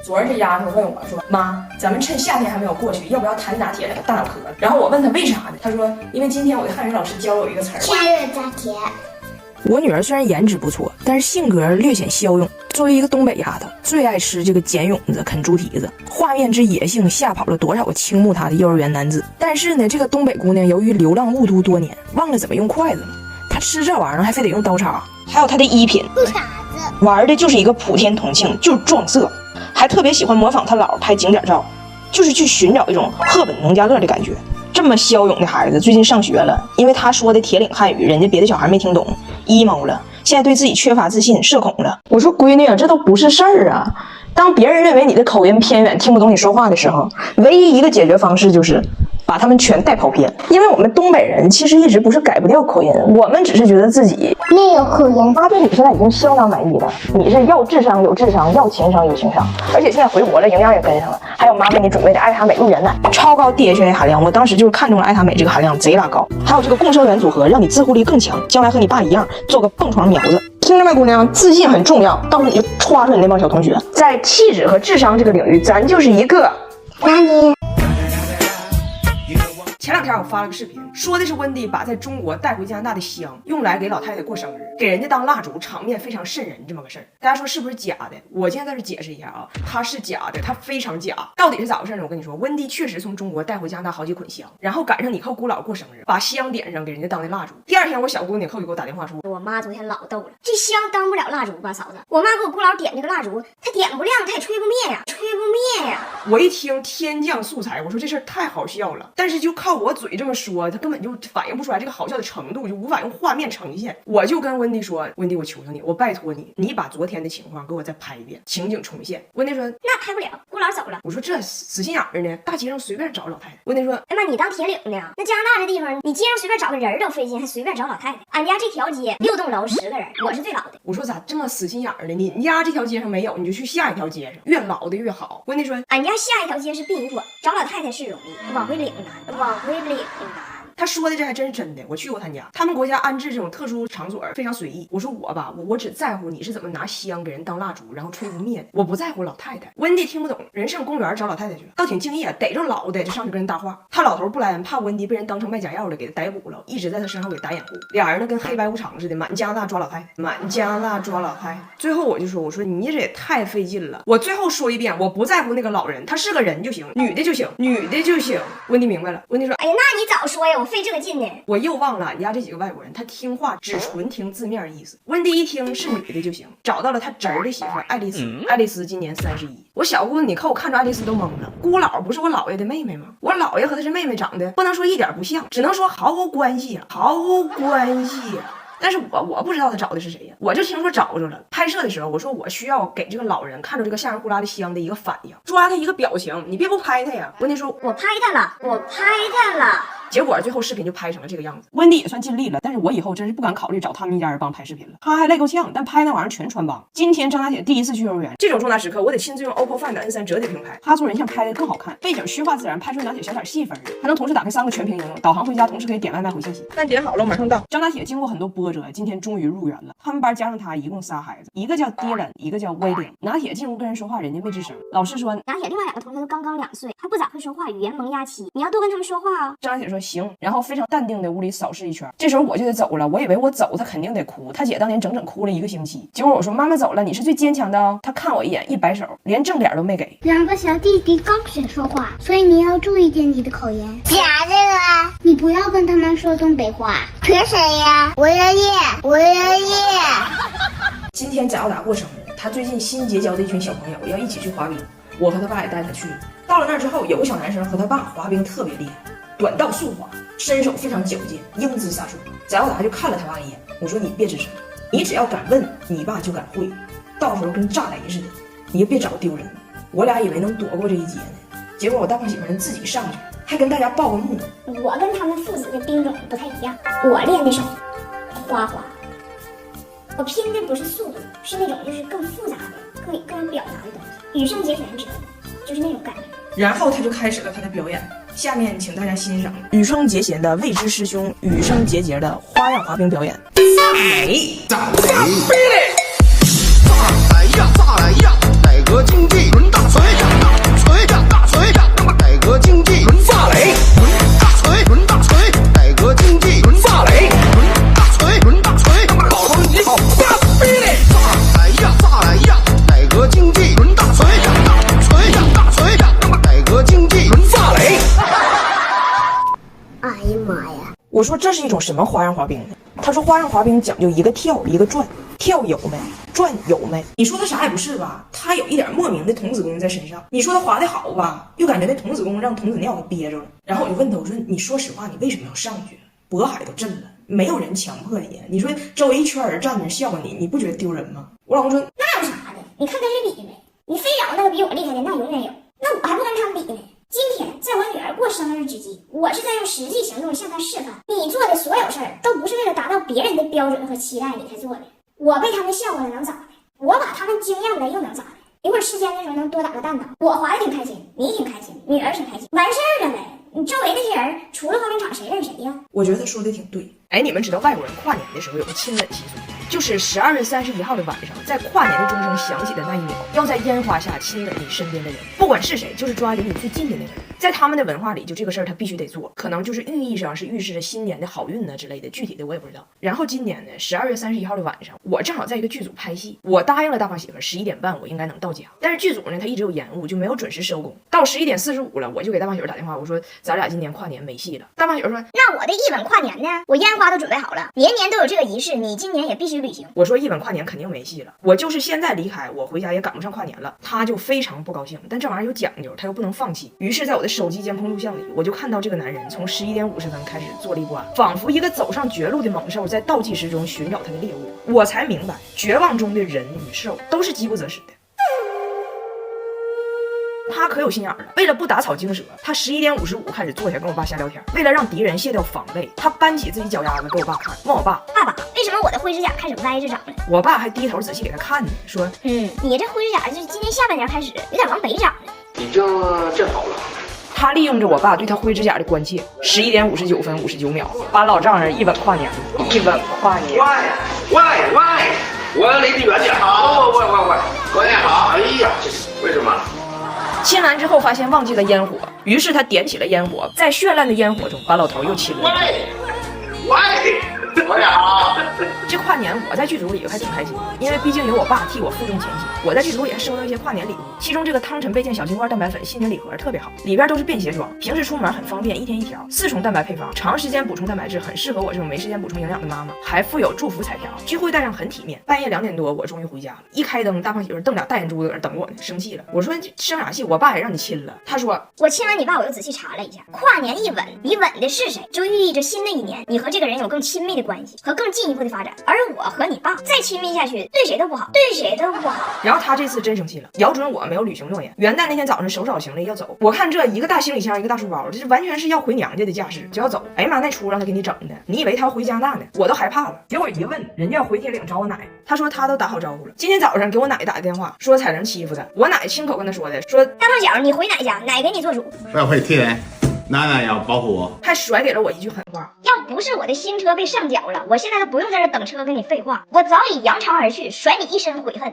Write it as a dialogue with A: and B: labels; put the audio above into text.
A: 昨儿这丫头问我说：“妈，咱们趁夏天还没有过去，要不要弹打铁来个大脑壳？”然后我问她为啥呢？她说：“因为今天我的汉语老师教我一个词儿。”
B: 天热扎铁。
A: 我女儿虽然颜值不错，但是性格略显骁勇。作为一个东北丫头，最爱吃这个捡蛹子、啃猪蹄子，画面之野性吓跑了多少个倾慕她的幼儿园男子。但是呢，这个东北姑娘由于流浪雾都多年，忘了怎么用筷子了。她吃这玩意儿还非得用刀叉。还有她的衣品，
B: 裤衩子
A: 玩的就是一个普天同庆，就是撞色，还特别喜欢模仿她姥拍景点照，就是去寻找一种赫本农家乐的感觉。这么骁勇的孩子最近上学了，因为他说的铁岭汉语，人家别的小孩没听懂，emo 了，现在对自己缺乏自信，社恐了。我说闺女啊，这都不是事儿啊。当别人认为你的口音偏远，听不懂你说话的时候，唯一一个解决方式就是把他们全带跑偏。因为我们东北人其实一直不是改不掉口音，我们只是觉得自己
B: 没有口音。
A: 妈对你现在已经相当满意了，你是要智商有智商，要情商有情商，而且现在回国了，营养也跟上了，还有妈给你准备的爱塔美露原奶，超高 DHA 含量，我当时就是看中了爱塔美这个含量贼拉高，还有这个共生元组合，让你自护力更强，将来和你爸一样做个蹦床苗子。听着没，姑娘，自信很重要，到时候你就歘出你那帮小同学，在气质和智商这个领域，咱就是一个。
B: 那你
A: 前两天我发了个视频，说的是温迪把在中国带回加拿大的香用来给老太太过生日，给人家当蜡烛，场面非常瘆人这么个事儿。大家说是不是假的？我现在在这解释一下啊，它是假的，它非常假。到底是咋回事呢？我跟你说，温迪确实从中国带回加拿大好几捆香，然后赶上你靠姑姥过生日，把香点上给人家当的蜡烛。第二天我小姑你扣就给我打电话说，
B: 我妈昨天老逗了，这香当不了蜡烛吧，嫂子？我妈给我姑姥点这个蜡烛，她点不亮，她也吹不灭呀，吹不灭呀。
A: 我一听天降素材，我说这事儿太好笑了，但是就靠我嘴这么说，他根本就反映不出来这个好笑的程度，就无法用画面呈现。我就跟温迪说，温迪，我求求你，我拜托你，你把昨天的情况给我再拍一遍，情景重现。温迪说
B: 那拍不了，姑姥走了。
A: 我说这死心眼儿呢，大街上随便找老太太。温迪说
B: 哎妈，你当铁岭呢？那加拿大这地方，你街上随便找个人都费劲，还随便找老太太。俺家这条街6栋楼10个人，我是最老的。
A: 我说咋这么死心眼儿呢？你家这条街上没有，你就去下一条街上，越老的越好。温迪说
B: 俺家下一条街是殡仪馆，找老太太是容易，往回领难，往回领难。
A: 他说的这还真是真的，我去过他家，他们国家安置这种特殊场所非常随意。我说我吧，我只在乎你是怎么拿香给人当蜡烛，然后吹不灭的，我不在乎老太太。温迪听不懂，人上公园找老太太去了，倒挺敬业，逮着老的就上去跟人搭话。他老头不来，怕温迪被人当成卖假药的给他逮捕了，一直在他身后给打掩护。俩人呢跟黑白无常似的，满加拿大抓老太太，满加拿大抓老太太。最后我就说，我说你这也太费劲了。我最后说一遍，我不在乎那个老人，他是个人就行，女的就行，女的就行。温迪明白了。温迪说，
B: 哎呀，那你早说呀，我费这个劲呢。
A: 我又忘了俺家这几个外国人，他听话只纯听字面意思。温迪一听是女的就行，找到了他侄儿的媳妇爱丽丝。爱丽丝今年31。我小姑子你看我看着爱丽丝都懵了，姑姥不是我姥爷的妹妹吗？我姥爷和她是妹妹，长得不能说一点不像，只能说毫无关系啊，毫无关系啊。但是我不知道他找的是谁呀，我就听说找着了。拍摄的时候我说我需要给这个老人看着这个吓人呼啦的香的一个反应，抓他一个表情，你别不拍他呀。温迪说
B: 我拍他了，我拍他了。
A: 结果最后视频就拍成了这个样子。温迪也算尽力了，但是我以后真是不敢考虑找他们一家人帮拍视频了，他还累够呛，但拍那玩意儿全穿帮。今天张大姐第一次去幼儿园，这种重大时刻我得亲自用 OPPO Find N3折叠屏拍，他做人像拍的更好看，背景虚化自然，拍出张大姐小点细分，还能同时打开3个全屏应用，导航回家同时可以点外卖回信息。饭点好了，马上到。张大姐经过很多波折，今天终于入园了。他们班加上她一共3孩子，一个叫Dylan，一个叫威廉。拿铁进屋跟人说话，人家没吱声。老师说
B: 拿铁另外2个同学都刚刚2岁，还不咋会说话，语言萌芽期，你要多跟他们说话啊。
A: 张大姐说行，然后非常淡定的屋里扫视一圈。这时候我就得走了，我以为我走她肯定得哭，她姐当年整整哭了1个星期。结果我说妈妈走了，你是最坚强的哦。她看我一眼，一摆手，连正脸都没给。
C: 2个小弟弟刚学说话，所以你要注意点你的口音。
B: 假这个，
C: 你不要跟他们说东北话。
B: 学谁呀？我爷爷，我爷爷。
A: 今天贾耀达过生日，他最近新结交的一群小朋友要一起去滑冰，我和他爸也带他去。到了那儿之后，有个小男生和他爸滑冰特别厉害，短道速滑，身手非常矫健，英姿飒爽。贾耀达就看了他爸一眼，我说你别吱声，你只要敢问，你爸就敢会，到时候跟炸雷似的，你也别找丢人。我俩以为能躲过这一劫呢，结果我大胖媳妇人自己上去，还跟大家报个幕。
B: 我跟他们父子的兵种不太一样，我练的是花滑，我拼的不是速度，是那种就是更复杂的、更有表达的东西。羽生结弦知道吗？就是那种感觉。
A: 然后他就开始了他的表演，下面请大家欣赏羽生结弦的未知师兄羽生结节的花样滑冰表演。炸雷，炸雷，炸雷呀，炸雷呀，哪个竞技轮大赛？我说这是一种什么花样滑冰呢？他说花样滑冰讲究一个跳一个转，跳有没？转有没？你说他啥也不是吧？他有一点莫名的童子功在身上。你说他滑得好吧？又感觉那童子功让童子尿给憋着了。然后我就问他，我说你说实话，你为什么要上去？渤海都震了，没有人强迫你。你说周围一圈人站那笑话你，你不觉得丢人吗？我老公说
B: 那有啥的？你看跟谁比呗？你非找那个比我厉害的，那永远有。那我还不跟他们比呢。今天在我女儿过生日之际，我是在用实际行动向她示范，你做的所有事儿都不是为了达到别人的标准和期待你才做的。我被他们笑话了能咋的？我把他们惊艳了又能咋的？一会儿试尖的时候能多打个蛋呢。我滑的挺开心，你挺开心，女儿挺开心，完事儿了呗。你周围那些人除了滑冰场谁认识谁呀？
A: 我觉得他说的挺对。哎，你们知道外国人跨年的时候有个亲吻习俗，就是12月31号的晚上，在跨年的钟声响起的那一秒，要在烟花下亲吻你身边的人，不管是谁，就是抓离你最近的那个人。在他们的文化里，就这个事儿他必须得做，可能就是寓意上是预示着新年的好运呢之类的，具体的我也不知道。然后今年呢，12月31号的晚上，我正好在一个剧组拍戏，我答应了大胖媳妇11点半我应该能到家，但是剧组呢他一直有延误，就没有准时收工。到11点45了，我就给大胖媳妇打电话，我说咱俩今年跨年没戏了。大胖媳妇说
B: 那我的一吻跨年呢？我烟花都准备好了，年年都有这个仪式，你今年也必须履行。
A: 我说一吻跨年肯定没戏了，我就是现在离开，我回家也赶不上跨年了。他就非常不高兴，但这玩意儿有讲究，他又不能放弃。于是在我的手机监控录像里，我就看到这个男人从11点50分开始坐立不安，仿佛一个走上绝路的猛兽在倒计时中寻找他的猎物。我才明白，绝望中的人与兽都是饥不择食的。他可有心眼了，为了不打草惊蛇，他11点55开始坐下跟我爸瞎聊天。为了让敌人卸掉防备，他搬起自己脚丫子给我爸看，问我爸：
B: 爸爸，为什么我的灰指甲开始歪着长了？
A: 我爸还低头仔细给他看呢，说：
B: 你这灰指甲就是今年下半年开始有点往北长了。
D: 已经正好了。
A: 他利用着我爸对他灰指甲的关切，11点59分59秒，把老丈人一吻跨年，一吻跨年。
D: 喂，我离得远点。好，喂，过年好。哎呀，为什么？
A: 亲完之后发现忘记了烟火，于是他点起了烟火，在绚烂的烟火中把老头又亲了。
D: 过年好。
A: 这跨年我在剧组里还挺开心，因为毕竟有我爸替我负重前行。我在剧组里还收到一些跨年礼物，其中这个汤臣倍健小金罐蛋白粉新年礼盒特别好，里边都是便携装，平时出门很方便，一天一条，4重蛋白配方，长时间补充蛋白质，很适合我这种没时间补充营养的妈妈。还附有祝福彩条，聚会带上很体面。半夜2点多，我终于回家了，一开灯，大胖媳妇瞪俩大眼珠子在那等我呢，生气了。我说生啥气？我爸也让你亲了。他说
B: 我亲完你爸，我又仔细查了一下，跨年一吻，你吻的是谁，就寓意着新的一年你和这个人有更亲密的关系和更进一步的发展。而我和你爸再亲密下去，对谁都不好，对谁都不好。
A: 然后他这次真生气了，咬准我没有履行诺言。元旦那天早上手找行李要走，我看这一个大行李箱一个大书包，这完全是要回娘家的架势，就要走。哎呀妈，那出让他给你整的，你以为他要回加拿大呢？我都害怕了。结果一问，人家要回铁岭找我奶，他说他都打好招呼了。今天早上给我奶打的电话，说彩玲欺负他，我奶亲口跟他说的，说
B: 大胖小你回奶家，奶给你做主。
E: 我会替奶奶要保护我，
A: 还甩给了我一句狠话。
B: 要不是我的新车被上缴了，我现在都不用在这等车跟你废话，我早已扬长而去，甩你一身悔恨。